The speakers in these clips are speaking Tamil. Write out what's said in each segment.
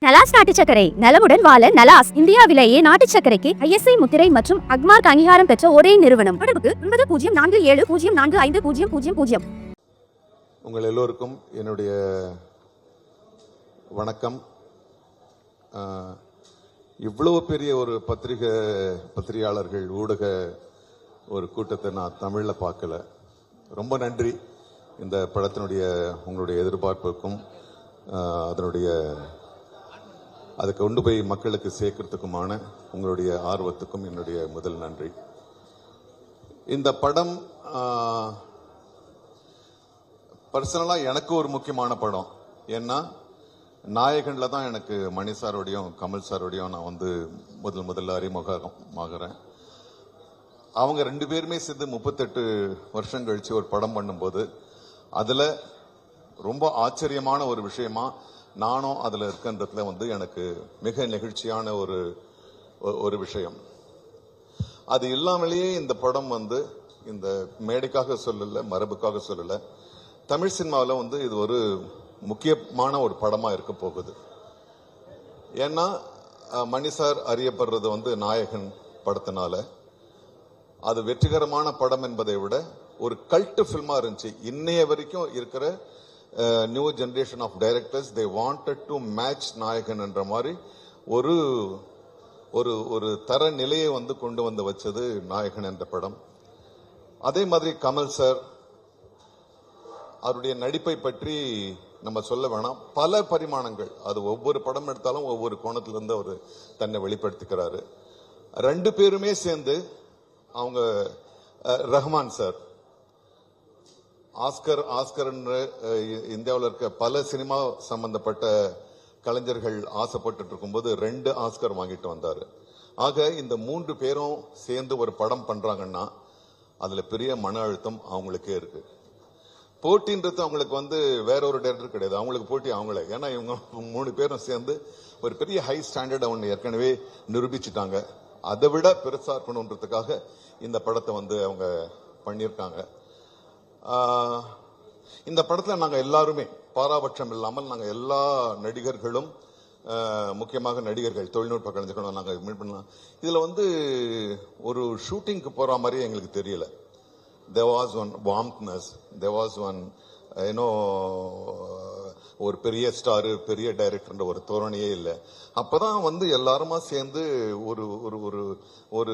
நலாஸ் நாட்டு சர்க்கரை நலமுடன் வாழ நலாஸ் இந்தியாவிலேயே நாட்டு சர்க்கரைக்கு ISI முத்திரை மற்றும் அக்மார்க் அங்கீகாரம் பெற்ற ஒரே நிறுவனம். தொடர்புக்கு 9047045000. உங்கள் எல்லோருக்கும் என்னுடைய வணக்கம். இவ்வளவு பெரிய ஒரு பத்திரிகையாளர்கள் ஊடக ஒரு கூட்டத்தை நான் தமிழில் பார்க்கல. ரொம்ப நன்றி. இந்த படத்தினுடைய உங்களுடைய எதிர்பார்ப்புக்கும் அதை கொண்டு போய் மக்களுக்கு சேர்க்கறதுக்குமான உங்களுடைய ஆர்வத்துக்கும் என்னுடைய முதல் நன்றி. இந்த படம் பர்சனலா எனக்கு ஒரு முக்கியமான படம். ஏன்னா நாயகன்ல தான் எனக்கு மணி சாரோடையும் கமல் சாரோடையும் நான் முதல்ல அறிமுகமாகிறேன். அவங்க 2 பேருமே சேர்ந்து 38 வருஷம் கழிச்சு ஒரு படம் பண்ணும்போது அதுல ரொம்ப ஆச்சரியமான ஒரு விஷயமா நானும் அதுல இருக்கின்றதுல எனக்கு மிக நெகிழ்ச்சியான ஒரு விஷயம். அது இல்லாமலேயே இந்த படம் இந்த மேடைக்காக சொல்லல, மரபுக்காக சொல்லல, தமிழ் சினிமாவில் இது ஒரு முக்கியமான ஒரு படமா இருக்க போகுது. ஏன்னா மணி சார் அறியப்படுறது நாயகன் படத்தினால. அது வெற்றிகரமான படம் என்பதை விட ஒரு கல்ட் பிலிமா இருந்துச்சு. இன்னைய வரைக்கும் இருக்கிற new generation of directors they wanted to match Nayakan என்ற மாதிரி ஒரு தர நிலையை கொண்டு வச்சது நாயகன் என்ற படம். அதே மாதிரி கமல் சார் அவருடைய நடிப்பை பற்றி நம்ம சொல்ல வேணாம். பல பரிமாணங்கள், அது ஒவ்வொரு படம் எடுத்தாலும் ஒவ்வொரு கோணத்திலிருந்து அவர் தன்னை வெளிப்படுத்திக்கிறாரு. 2 பேருமே சேர்ந்து அவங்க ரஹ்மான் சார் ஆஸ்கர் இந்தியாவில் இருக்க பல சினிமா சம்பந்தப்பட்ட கலைஞர்கள் ஆசைப்பட்டு இருக்கும்போது 2 ஆஸ்கர் வாங்கிட்டு வந்தாரு. ஆக இந்த 3 பேரும் சேர்ந்து ஒரு படம் பண்றாங்கன்னா அதுல பெரிய மன அழுத்தம் அவங்களுக்கே இருக்கு. போட்டின்றது அவங்களுக்கு வேற ஒரு டைரக்டர் கிடையாது, அவங்களுக்கு போட்டி அவங்களே. ஏன்னா இவங்க 3 பேரும் சேர்ந்து ஒரு பெரிய ஹை ஸ்டாண்டர்ட் அவங்க ஏற்கனவே நிரூபிச்சுட்டாங்க. அதை விட பெருசா இருக்கணும்ன்றதுக்காக இந்த படத்தை அவங்க பண்ணியிருக்காங்க. இந்த படத்துல நாங்க எல்லாருமே பாராபட்சம் இல்லாமல் நாங்க எல்லா நடிகர்களும், முக்கியமாக நடிகர்கள், தொழில்நுட்ப கலைஞர்களும் நாங்க மீட் பண்ணலாம். இதுல ஒரு ஷூட்டிங்க்கு போற மாதிரி எங்களுக்கு தெரியல. there was one warmthness, there was one ஒரு பெரிய ஸ்டாரு, பெரிய டைரக்டர் ஒரு தோரணையே இல்லை. அப்பதான் எல்லாருமா சேர்ந்து ஒரு ஒரு ஒரு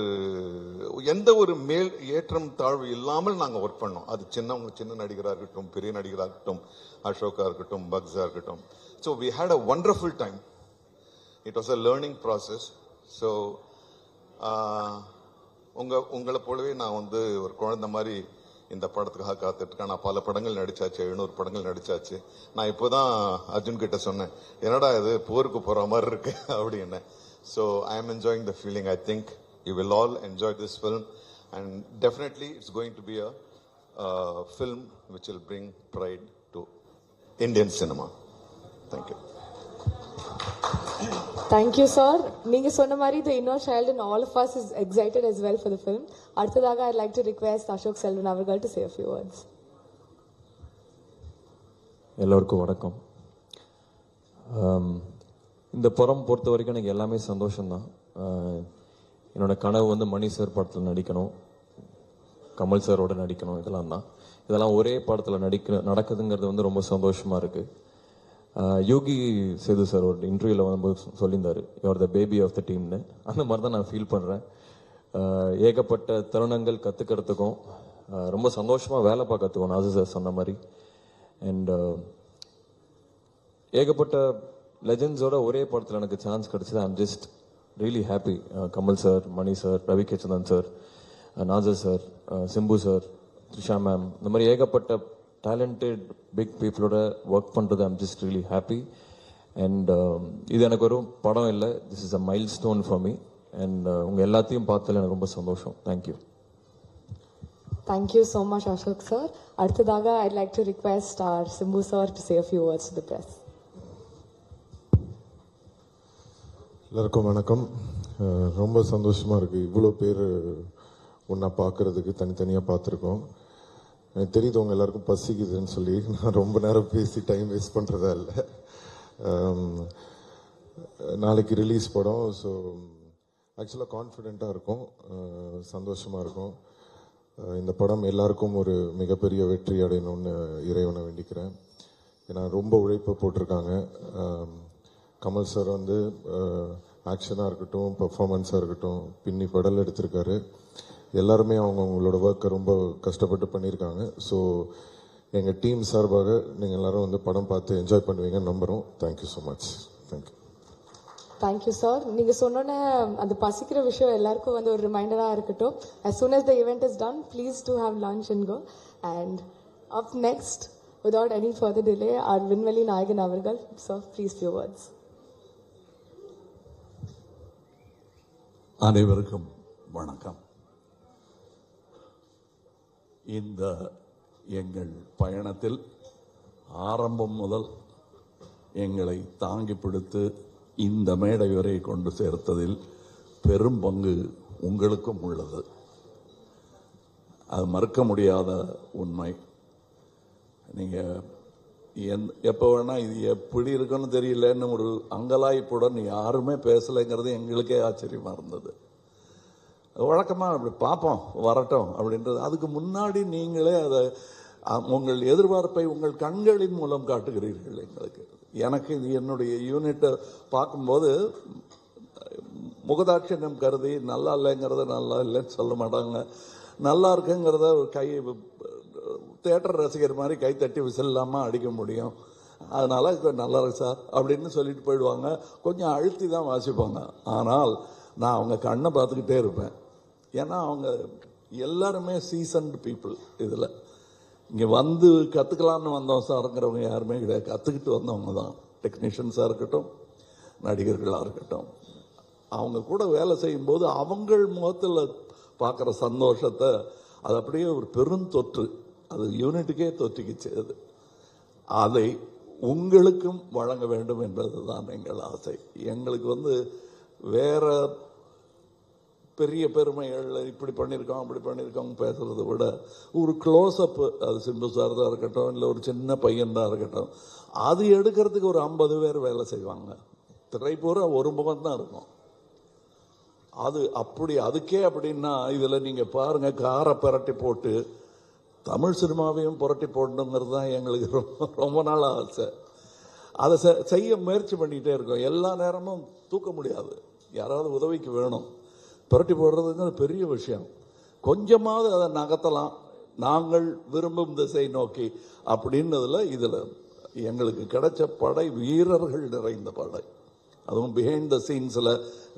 எந்த ஒரு மேல் ஏற்றம் தாழ்வு இல்லாமல் நாங்க ஒர்க் பண்ணோம். அது சின்ன நடிகராக இருக்கட்டும், பெரிய நடிகராக இருக்கட்டும், அசோகா இருக்கட்டும், பக்ஸா இருக்கட்டும். So we had a wonderful time. It was a learning process. So உங்களை போலவே நான் ஒரு குழந்தை மாதிரி இந்த படத்துக்காக காத்துட்டு இருக்கேன். நான் பல படங்கள் நடிச்சாச்சு, 700 படங்கள் நடிச்சாச்சு. நான் இப்போதான் அர்ஜுன் கிட்ட சொன்னேன், என்னடா இது போருக்கு போற மாதிரி இருக்கு அப்படின்னு. So I am enjoying the feeling. I think you will all enjoy this film and definitely it's going to be a film which will bring fried to Indian cinema. Thank you. Thank you, sir. நீங்க சொன்ன மாதிரி the inner child in all of us is excited as well for the film. அடுத்ததாக I'd like to request Ashok Selvan அவர்கள் to say a few words. எல்லோருக்கும் வணக்கம். இந்த படம் பொறுத்த வரைக்கும் எனக்கு எல்லாமே சந்தோஷம்தான். என்னோட கனவு மணி சார் படத்தில் நடிக்கணும், கமல் சாரோட நடிக்கணும். இதெல்லாம் ஒரே படத்தில் நடக்குதுங்கிறது ரொம்ப சந்தோஷமா இருக்கு. யோகி சேது சார் ஒரு இன்டர்வியூல சொல்லியிருந்தாரு, you are the baby of the டீம்னு. அந்த மாதிரி தான் நான் ஃபீல் பண்றேன். ஏகப்பட்ட தருணங்கள் கத்துக்கிறதுக்கும் ரொம்ப சந்தோஷமா வேலை பார்க்கறதுக்கும் நாசர் சார் சொன்ன மாதிரி. அண்ட் ஏகப்பட்ட லெஜண்ட்ஸோட ஒரே படத்தில் எனக்கு சான்ஸ் கிடைச்சது. I'm just really happy. Kamal sir, Mani sir, Ravi K Chandran sir, Nassar sir, Simbu sir, Trisha ma'am, இந்த மாதிரி ஏகப்பட்ட டேலண்டட் பிக் பீப்புளோட ஒர்க் பண்ணுறது I'm just really happy. And இது எனக்கு ஒரு படம் இல்லை, this is a milestone for me. And உங்கள் எல்லாத்தையும் பார்த்ததில் எனக்கு ரொம்ப சந்தோஷம். Thank you. Thank you so much, Ashok sir. அடுத்ததாக I'd like to request our Simbu sir to say a few words to the press. எல்லாருக்கும் வணக்கம். ரொம்ப சந்தோஷமா இருக்கு இவ்வளோ பேர் ஒன்றா பார்க்கறதுக்கு. தனித்தனியாக பார்த்துருக்கோம். எனக்கு தெரியுது உங்க எல்லாருக்கும் பசிக்குதுன்னு சொல்லி நான் ரொம்ப நேரம் பேசி டைம் வேஸ்ட் பண்ணுறதா இல்லை. நாளைக்கு ரிலீஸ் படம். ஸோ ஆக்சுவலாக கான்ஃபிடெண்ட்டாக இருக்கும், சந்தோஷமாக இருக்கும். இந்த படம் எல்லாருக்கும் ஒரு மிகப்பெரிய வெற்றி அடையணும்னு இறைவனை வேண்டிக்கிறேன். ஏன்னா ரொம்ப உழைப்பு போட்டிருக்காங்க. கமல் சார் வந்து ஆக்ஷனாக இருக்கட்டும், பர்ஃபார்மன்ஸாக இருக்கட்டும், பின்னி படல் எடுத்திருக்காரு. எல்லாருமே அவங்களோட ஒர்க்கை ரொம்ப கஷ்டப்பட்டு பண்ணியிருக்காங்க. ஸோ எங்கள் டீம் சார்பாக நீங்கள் எல்லாரும் வந்து படம் பார்த்து என்ஜாய் பண்ணுவீங்கன்னு நம்புகிறோம். Thank you so much. Thank you. Thank you sir. நீங்கள் சொன்னோன்னே அந்த பசிக்கிற விஷயம் எல்லாருக்கும் வந்து ஒரு ரிமைண்டராக இருக்கட்டும். as soon as the event is done, please do have lunch and go. And up next, without any further delay, our Vinveli Nayagan avargal. Sir, please few words. அனைவருக்கும் வணக்கம். இந்த எங்கள் பயணத்தில் ஆரம்பம் முதல் எங்களை தாங்கி பிடித்து இந்த மேடை வரை கொண்டு சேர்த்ததில் பெரும் பங்கு உங்களுக்கும் உள்ளது. அது மறுக்க முடியாத உண்மை. நீங்கள் எப்போ வேணால் இது எப்படி இருக்குன்னு தெரியலன்னு ஒரு அங்கலாய்ப்புடன் யாருமே பேசலைங்கிறது எங்களுக்கே ஆச்சரியமாக இருந்தது. வழக்கமாக அப்படி பார்ப்போம் வரட்டும் அப்படின்றது. அதுக்கு முன்னாடி நீங்களே அதை உங்கள் எதிர்பார்ப்பை உங்கள் கண்களின் மூலம் காட்டுகிறீர்கள் எங்களுக்கு. எனக்கு இது என்னுடைய யூனிட்டை பார்க்கும்போது முகதாட்சியம் கருதி நல்லா இல்லைங்கிறத நல்லா இல்லைன்னு சொல்ல மாட்டாங்க, நல்லா இருக்குங்கிறத ஒரு கை தியேட்டர் ரசிகர் மாதிரி கை தட்டி விசில்லாமல் அடிக்க முடியும். அதனால நல்லா இருக்கு சார் அப்படின்னு சொல்லிட்டு போயிடுவாங்க. கொஞ்சம் அழுத்தி தான் வாசிப்பாங்க. ஆனால் நான் அவங்க கண்ணை பார்த்துக்கிட்டே இருப்பேன். ஏன்னா அவங்க எல்லாருமே சீசன்டு பீப்புள். இதில் இங்கே வந்து கற்றுக்கலான்னு வந்தோம் சாருங்கிறவங்க யாருமே கிடையாது, கற்றுக்கிட்டு வந்தவங்க தான். டெக்னீஷியன்ஸாக இருக்கட்டும், நடிகர்களாக இருக்கட்டும், அவங்க கூட வேலை செய்யும்போது அவங்கள் முகத்தில் பார்க்குற சந்தோஷத்தை அது அப்படியே ஒரு பெருந்தொற்று, அது யூனிட்டுக்கே தொற்றிக்கிச்சு. அதை உங்களுக்கும் வழங்க வேண்டும் என்பது தான் எங்கள் ஆசை. எங்களுக்கு வந்து வேற பெரிய பெருமைகள் இப்படி பண்ணியிருக்கோம் அப்படி பண்ணியிருக்கோம் பேசுறதை விட ஒரு க்ளோஸ்அப்பு, அது சிம்பு சார் தான் இருக்கட்டும், இல்லை ஒரு சின்ன பையன் தான் இருக்கட்டும், அது எடுக்கிறதுக்கு ஒரு 50 பேர் வேலை செய்வாங்க. திரை பூரா ஒரு முகம் தான் இருக்கும். அது அப்படி அதுக்கே அப்படின்னா இதில் நீங்கள் பாருங்கள், காரை புரட்டி போட்டு தமிழ் சினிமாவையும் புரட்டி போடணுங்கிறது தான் எங்களுக்கு ரொம்ப நாள் ஆசை. அதை செய்ய முயற்சி பண்ணிக்கிட்டே இருக்கோம். எல்லா நேரமும் தூக்க முடியாது, யாராவது உதவிக்கு வேணும். புரட்டி போடுறதுங்கிறது பெரிய விஷயம். கொஞ்சமாவது அதை நகர்த்தலாம் நாங்கள் விரும்பும் திசை நோக்கி அப்படின்னதில் இதில் எங்களுக்கு கிடைச்ச படை வீரர்கள் நிறைந்த படை. அதுவும் பிஹைண்ட் த சீன்ஸில்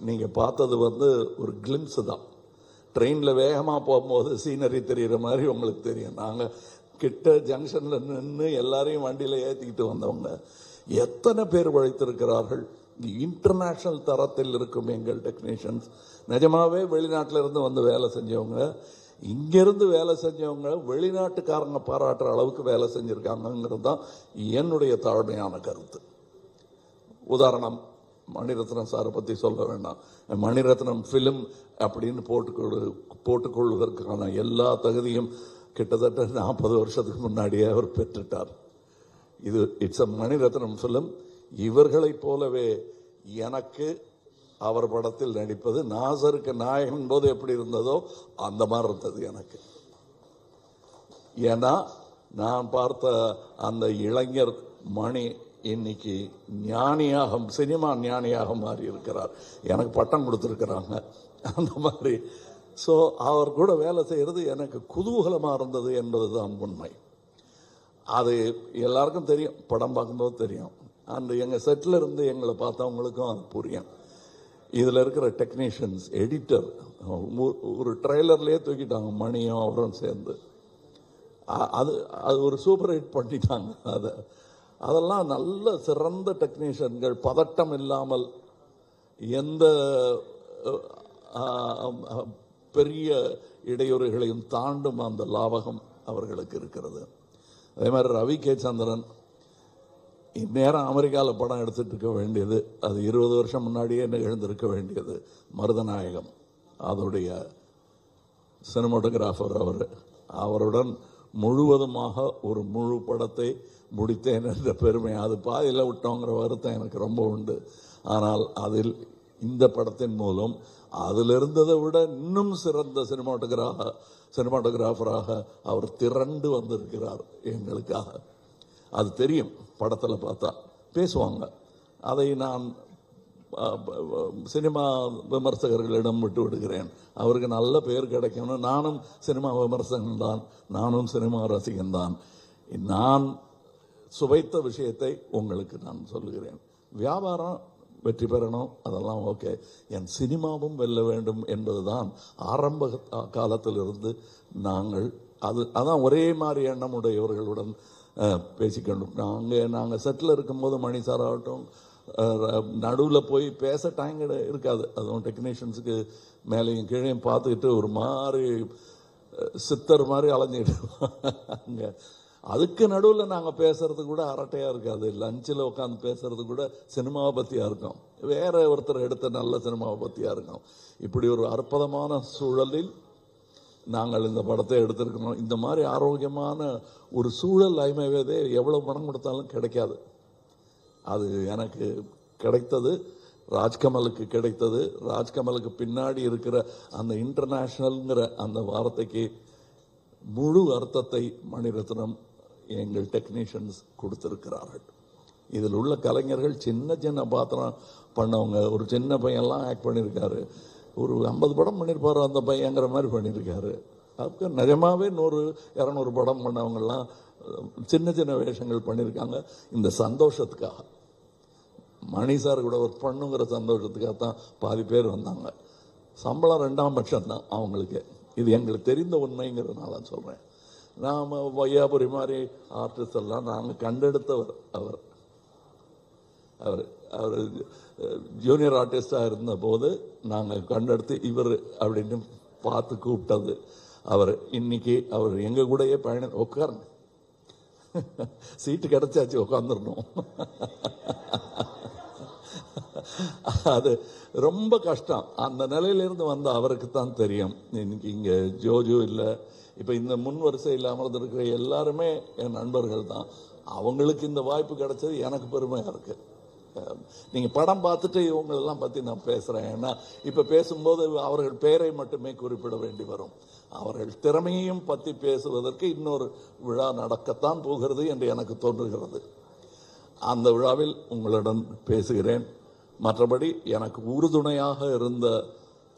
நீங்கள் பார்த்தது வந்து ஒரு கிளிம்ஸு தான். ட்ரெயினில் வேகமாக போகும்போது சீனரி தெரிகிற மாதிரி உங்களுக்கு தெரியும். நாங்கள் கிட்ட ஜங்ஷனில் நின்று எல்லாரையும் வண்டியில் ஏற்றிக்கிட்டு வந்தவங்க எத்தனை பேர் உழைத்திருக்கிறார்கள். இன்டர்நேஷ்னல் தரத்தில் இருக்கும் எங்கள் டெக்னீஷியன்ஸ். நிஜமாகவே வெளிநாட்டில் இருந்து வந்து வேலை செஞ்சவங்க, இங்கேருந்து வேலை செஞ்சவங்க வெளிநாட்டுக்காரங்க பாராட்டுற அளவுக்கு வேலை செஞ்சுருக்காங்கங்கிறது தான் என்னுடைய தாழ்மையான கருத்து. உதாரணம், மணிரத்னம் சாரை பற்றி சொல்ல வேண்டாம். மணிரத்னம் ஃபிலிம் அப்படின்னு போட்டுக்கொள்வதற்கான எல்லா தகுதியும் கிட்டத்தட்ட 40 வருஷத்துக்கு முன்னாடியே அவர் பெற்றுட்டார். இது இட்ஸ் அ மணிரத்னம் ஃபிலிம். இவர்களைப் போலவே எனக்கு அவர் படத்தில் நடிப்பது, நாசருக்கு நாயகன் போது எப்படி இருந்ததோ அந்த மாதிரி இருந்தது எனக்கு. ஏன்னா நான் பார்த்த அந்த இளைஞர் மணி இன்னைக்கு ஞானியாக, சினிமா ஞானியாக மாறி இருக்கிறார். எனக்கு பட்டம் கொடுத்துருக்கிறாங்க அந்த மாதிரி. ஸோ அவர் கூட வேலை செய்கிறது எனக்கு குதூகலமாக இருந்தது என்பது தான் உண்மை. அது எல்லாருக்கும் தெரியும், படம் பார்க்கும்போது தெரியும். அந்த எங்கள் செட்டில் இருந்து எங்களை பார்த்தவங்களுக்கும் அது புரியும். இதில் இருக்கிற டெக்னீஷியன்ஸ், எடிட்டர், ஒரு ட்ரெய்லர்லேயே தூக்கிட்டாங்க மணியும் அவரும் சேர்ந்து. அது ஒரு சூப்பர் ஹிட் பண்ணிட்டாங்க. அதெல்லாம் நல்ல சிறந்த டெக்னீஷியன்கள், பதட்டம் இல்லாமல் எந்த பெரிய இடையூறுகளையும் தாண்டும் அந்த லாவகம் அவர்களுக்கு இருக்கிறது. அதே மாதிரி ரவி கே சந்திரன் இந்நேரம் அமெரிக்காவில் படம் எடுத்துட்டு இருக்க வேண்டியது, அது 20 வருஷம் முன்னாடியே நிகழ்ந்திருக்க வேண்டியது. மருதநாயகம் அதோடைய சினிமாட்டோகிராஃபர் அவருடன் முழுவதுமாக ஒரு முழு படத்தை முடித்தேன் என்ற பெருமை. அது பாதியில் விட்டோங்கிற வருத்தம் எனக்கு ரொம்ப உண்டு. ஆனால் அதில் இந்த படத்தின் மூலம் அதில் இருந்ததை விட இன்னும் சிறந்த சினிமாட்டோகிராஃபராக அவர் திரண்டு வந்திருக்கிறார் எங்களுக்காக. அது தெரியும், படத்தில் பார்த்தா பேசுவாங்க. அதை நான் சினிமா விமர்சகர்களிடம் விட்டு விடுகிறேன். அவருக்கு நல்ல பேர் கிடைக்கணும். நானும் சினிமா விமர்சகன் தான், நானும் சினிமா ரசிகன் தான். நான் சுவைத்த விஷயத்தை உங்களுக்கு நான் சொல்லுகிறேன். வியாபாரம் வெற்றி பெறணும், அதெல்லாம் ஓகே. என் சினிமாவும் வெல்ல வேண்டும் என்பதுதான் ஆரம்ப காலத்திலிருந்து நாங்கள் அதான் ஒரே மாதிரி எண்ணமுடையவர்களுடன் பேசிக்கணும். நாங்கள் செட்டில் இருக்கும்போது மணி சார் ஆகட்டும், நடுவில் போய் பேச டைம் இருக்காது. அதுவும் டெக்னீஷியன்ஸுக்கு மேலேயும் கீழேயும் பார்த்துக்கிட்டு ஒரு மாதிரி சித்தர் மாதிரி அலைஞ்சிக்கிட்டு அங்கே. அதுக்கு நடுவில் நாங்கள் பேசுறது கூட அரட்டையாக இருக்காது. லஞ்சில் உட்காந்து பேசுறது கூட சினிமாவை பற்றியாக இருக்கும், வேற ஒருத்தர் எடுத்த நல்ல சினிமாவை பற்றியாக இருக்கும். இப்படி ஒரு அற்புதமான சூழலில் நாங்கள் இந்த படத்தை எடுத்திருக்கிறோம். இந்த மாதிரி ஆரோக்கியமான ஒரு சூழல் ஐமவேதே எவ்வளோ பணம் கொடுத்தாலும் கிடைக்காது. அது எனக்கு கிடைத்தது, ராஜ்கமலுக்கு கிடைத்தது. ராஜ்கமலுக்கு பின்னாடி இருக்கிற அந்த இன்டர்நேஷ்னல்ங்கிற அந்த வார்த்தைக்கு முழு அர்த்தத்தை மணிரத்னம் எங்கள் டெக்னீஷியன்ஸ் கொடுத்திருக்கிறார்கள். இதில் உள்ள கலைஞர்கள் சின்ன சின்ன பாத்திரம் பண்ணவங்க. ஒரு சின்ன பையன்லாம் ஆக்ட் பண்ணியிருக்காரு. ஒரு 50 படம் பண்ணியிருப்பாரு அந்த பையங்கிற மாதிரி பண்ணியிருக்காரு. அதுக்கு நிஜமாவே 100-200 படம் பண்ணவங்கெல்லாம் சின்ன சின்ன வேஷங்கள் பண்ணியிருக்காங்க. இந்த சந்தோஷத்துக்காக, மணி சார் கூட ஒர்க் பண்ணுங்கிற சந்தோஷத்துக்காக தான் பாதி பேர் வந்தாங்க. சம்பளம் 2ஆம் பட்சம் தான் அவங்களுக்கு. இது எங்களுக்கு தெரிந்த உண்மைங்கிறதுனால சொல்கிறேன். நாம் வையாபுரி மாதிரி ஆர்டிஸ்ட் எல்லாம் நாங்கள் கண்டெடுத்தவர். அவர் அவர் ஜூனியர் ஆர்டிஸ்டாக இருந்தபோது நாங்கள் கண்டெடுத்து இவர் அப்படின்னு பார்த்து கூப்பிட்டது அவர். இன்னைக்கு அவர் எங்கள் கூடயே உட்காரணும், சீட்டு கிடைச்சாச்சு, உட்காந்துடணும். அது ரொம்ப கஷ்டம். அந்த நிலையிலிருந்து வந்த அவருக்கு தான் தெரியும். இன்னைக்கு இங்கே ஜோஜோ இல்லை, இப்போ இந்த முன் வரிசையில் அமர்ந்திருக்கிற எல்லாருமே என் நண்பர்கள் தான். அவங்களுக்கு இந்த வாய்ப்பு கிடைச்சது எனக்கு பெருமையாக இருக்கு. நீங்கள் படம் பார்த்துட்டு இவங்களெல்லாம் பற்றி நான் பேசுகிறேன். ஏன்னா இப்போ பேசும்போது அவர்கள் பெயரை மட்டுமே குறிப்பிட வேண்டி வரும். அவர்கள் திறமையையும் பற்றி பேசுவதற்கு இன்னொரு விழா நடக்கத்தான் போகிறது என்று எனக்கு தோன்றுகிறது. அந்த விழாவில் உங்களுடன் பேசுகிறேன். மற்றபடி எனக்கு உறுதுணையாக இருந்த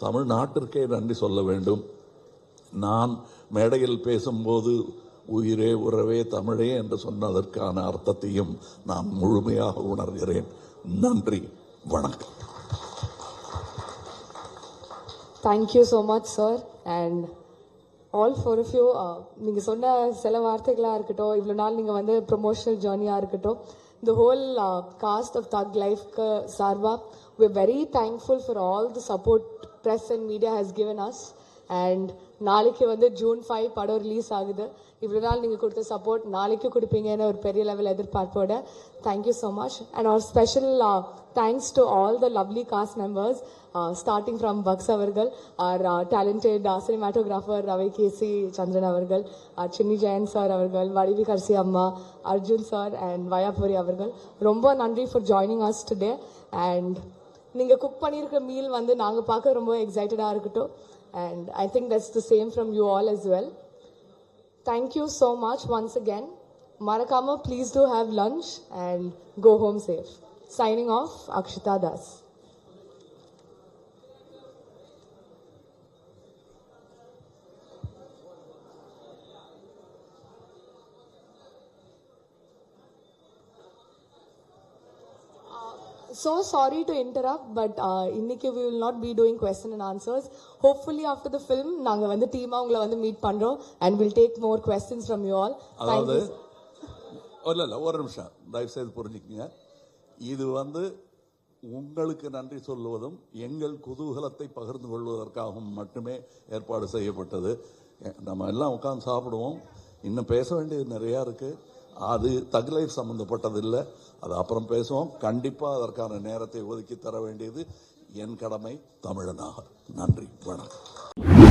தமிழ்நாட்டிற்கே நன்றி சொல்ல வேண்டும். நான் மேடையில் பேசும்போது உயிரே உறவே தமிழே என்று சொன்னதற்கான அர்த்தத்தையும் நான் முழுமையாக உணர்கிறேன். நன்றி, வணக்கம். Thank you so much, sir. And all four of you, நீங்கள் சொன்ன சில வார்த்தைகளாக இருக்கட்டும், இவ்வளோ நாள் நீங்கள் வந்து ப்ரொமோஷனல் ஜேர்னியாக இருக்கட்டும், the whole cast of Thug Life Sarva, we're very thankful for all the support press and media has given us. And நாளைக்கு வந்து June 5 படம் ரிலீஸ் ஆகுது. இவ்வளோ நாள் நீங்கள் கொடுத்த சப்போர்ட் நாளைக்கு கொடுப்பீங்கன்னு ஒரு பெரிய லெவல் எதிர்பார்ப்போட thank you so much. And our special thanks to all the lovely cast members, starting from Bucks அவர்கள், our talented cinematographer Ravi KC Chandran அவர்கள், சின்னி ஜெயன் சார் அவர்கள், வடிவி கர்சி அம்மா, அர்ஜுன் சார் அண்ட் வயாபுரி அவர்கள். ரொம்ப நன்றி for joining us today. And நீங்கள் குக் பண்ணியிருக்கிற மீல் வந்து நாங்கள் பார்க்க ரொம்ப எக்ஸைட்டடாக இருக்கட்டும். And I think that's the same from you all as well. Thank you so much once again. Marakama, please do have lunch and go home safe. Signing off, Akshita Das. So sorry to interrupt, but இன்னைக்கு we will not be doing question and answers. Hopefully after the film நாங்க வந்து டீமா உங்களை வந்து மீட் பண்றோம் and we'll take more questions from you all. Thank you. இல்ல ஒரு நிமிஷம் தயவு செய்து புரிஞ்சுக்கங்க. இது வந்து உங்களுக்கு நன்றி சொல்லுவதும் எங்கள் குதூகலத்தை பகிர்ந்து கொள்வதற்காகவும் மட்டுமே ஏற்பாடு செய்யப்பட்டது. நம்ம எல்லாம் உட்கார்ந்து சாப்பிடுவோம். இன்னும் பேச வேண்டியது நிறையா இருக்கு. அது தக் லைஃப் சம்பந்தப்பட்டது இல்லை, அது அப்புறம் பேசுவோம். கண்டிப்பாக அதற்கான நேரத்தை ஒதுக்கி தர வேண்டியது என் கடமை தமிழனாக. நன்றி, வணக்கம்.